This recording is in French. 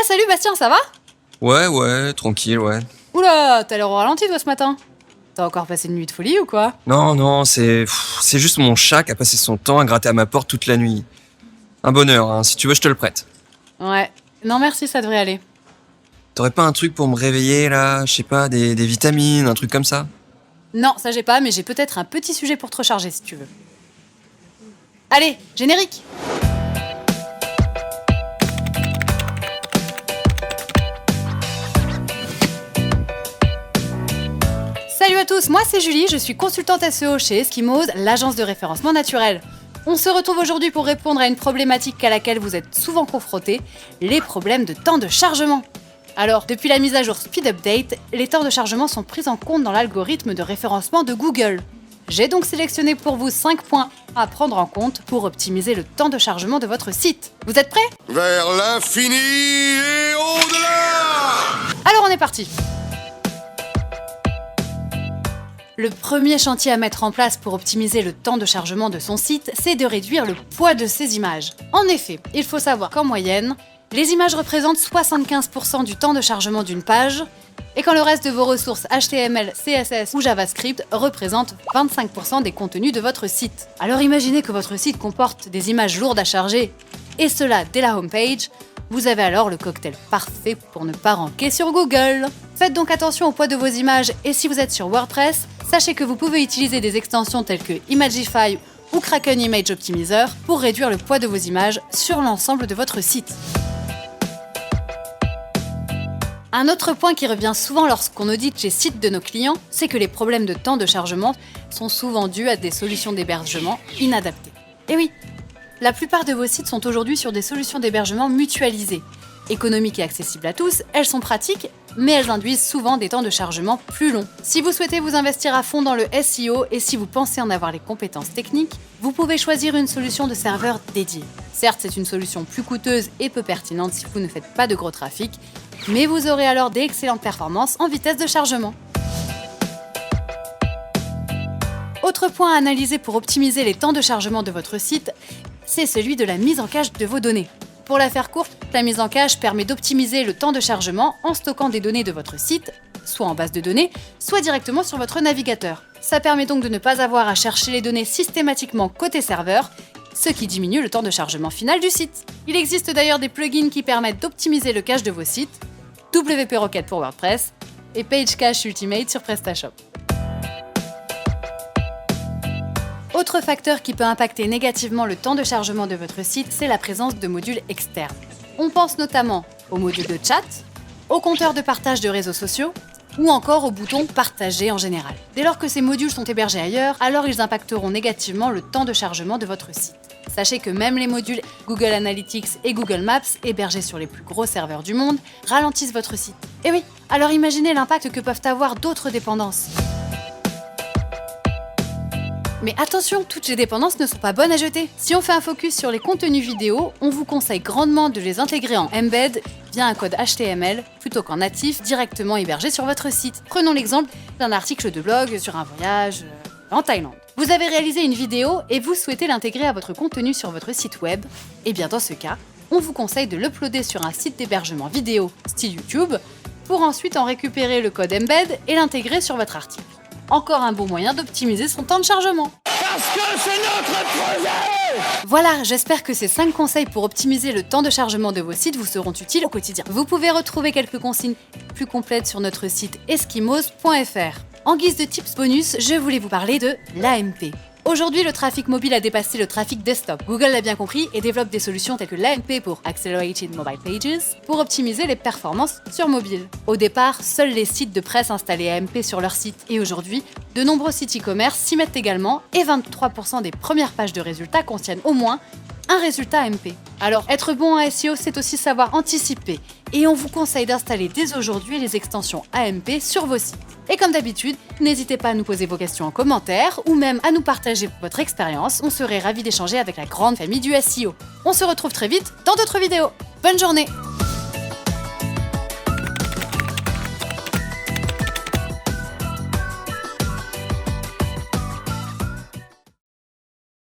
Salut Bastien, ça va? Ouais, tranquille, ouais. Oula, t'as l'air au ralenti toi ce matin. T'as encore passé une nuit de folie ou quoi? Non, c'est juste mon chat qui a passé son temps à gratter à ma porte toute la nuit. Un bonheur, hein. Si tu veux, je te le prête. Ouais. Non merci, ça devrait aller. T'aurais pas un truc pour me réveiller, là? Je sais pas, des vitamines, un truc comme ça? Non, ça j'ai pas, mais j'ai peut-être un petit sujet pour te recharger si tu veux. Allez, générique! Salut à tous, moi c'est Julie, je suis consultante SEO chez Eskimos, l'agence de référencement naturel. On se retrouve aujourd'hui pour répondre à une problématique à laquelle vous êtes souvent confrontés, les problèmes de temps de chargement. Alors, depuis la mise à jour Speed Update, les temps de chargement sont pris en compte dans l'algorithme de référencement de Google. J'ai donc sélectionné pour vous 5 points à prendre en compte pour optimiser le temps de chargement de votre site. Vous êtes prêts? Vers l'infini et au-delà! Alors on est parti! Le premier chantier à mettre en place pour optimiser le temps de chargement de son site, c'est de réduire le poids de ses images. En effet, il faut savoir qu'en moyenne, les images représentent 75% du temps de chargement d'une page, et quand le reste de vos ressources HTML, CSS ou JavaScript représentent 25% des contenus de votre site. Alors imaginez que votre site comporte des images lourdes à charger, et cela dès la homepage. Vous avez alors le cocktail parfait pour ne pas ranker sur Google. Faites donc attention au poids de vos images et si vous êtes sur WordPress, sachez que vous pouvez utiliser des extensions telles que Imagify ou Kraken Image Optimizer pour réduire le poids de vos images sur l'ensemble de votre site. Un autre point qui revient souvent lorsqu'on audite les sites de nos clients, c'est que les problèmes de temps de chargement sont souvent dus à des solutions d'hébergement inadaptées. Et oui, la plupart de vos sites sont aujourd'hui sur des solutions d'hébergement mutualisées. Économiques et accessibles à tous, elles sont pratiques, mais elles induisent souvent des temps de chargement plus longs. Si vous souhaitez vous investir à fond dans le SEO et si vous pensez en avoir les compétences techniques, vous pouvez choisir une solution de serveur dédiée. Certes, c'est une solution plus coûteuse et peu pertinente si vous ne faites pas de gros trafic, mais vous aurez alors d'excellentes performances en vitesse de chargement. Autre point à analyser pour optimiser les temps de chargement de votre site, c'est celui de la mise en cache de vos données. Pour la faire courte, la mise en cache permet d'optimiser le temps de chargement en stockant des données de votre site, soit en base de données, soit directement sur votre navigateur. Ça permet donc de ne pas avoir à chercher les données systématiquement côté serveur, ce qui diminue le temps de chargement final du site. Il existe d'ailleurs des plugins qui permettent d'optimiser le cache de vos sites, WP Rocket pour WordPress et Page Cache Ultimate sur PrestaShop. Autre facteur qui peut impacter négativement le temps de chargement de votre site, c'est la présence de modules externes. On pense notamment aux modules de chat, aux compteurs de partage de réseaux sociaux, ou encore au bouton partager en général. Dès lors que ces modules sont hébergés ailleurs, alors ils impacteront négativement le temps de chargement de votre site. Sachez que même les modules Google Analytics et Google Maps, hébergés sur les plus gros serveurs du monde, ralentissent votre site. Et oui, alors imaginez l'impact que peuvent avoir d'autres dépendances. Mais attention, toutes les dépendances ne sont pas bonnes à jeter. Si on fait un focus sur les contenus vidéo, on vous conseille grandement de les intégrer en embed via un code HTML plutôt qu'en natif directement hébergé sur votre site. Prenons l'exemple d'un article de blog sur un voyage en Thaïlande. Vous avez réalisé une vidéo et vous souhaitez l'intégrer à votre contenu sur votre site web. Et bien dans ce cas, on vous conseille de l'uploader sur un site d'hébergement vidéo style YouTube pour ensuite en récupérer le code embed et l'intégrer sur votre article. Encore un bon moyen d'optimiser son temps de chargement. Parce que c'est notre projet! Voilà, j'espère que ces 5 conseils pour optimiser le temps de chargement de vos sites vous seront utiles au quotidien. Vous pouvez retrouver quelques consignes plus complètes sur notre site eskimos.fr. En guise de tips bonus, je voulais vous parler de l'AMP. Aujourd'hui, le trafic mobile a dépassé le trafic desktop. Google l'a bien compris et développe des solutions telles que l'AMP pour Accelerated Mobile Pages pour optimiser les performances sur mobile. Au départ, seuls les sites de presse installaient AMP sur leur site et aujourd'hui, de nombreux sites e-commerce s'y mettent également et 23% des premières pages de résultats contiennent au moins un résultat AMP. Alors, être bon en SEO, c'est aussi savoir anticiper et on vous conseille d'installer dès aujourd'hui les extensions AMP sur vos sites. Et comme d'habitude, n'hésitez pas à nous poser vos questions en commentaire ou même à nous partager votre expérience, on serait ravis d'échanger avec la grande famille du SEO. On se retrouve très vite dans d'autres vidéos. Bonne journée!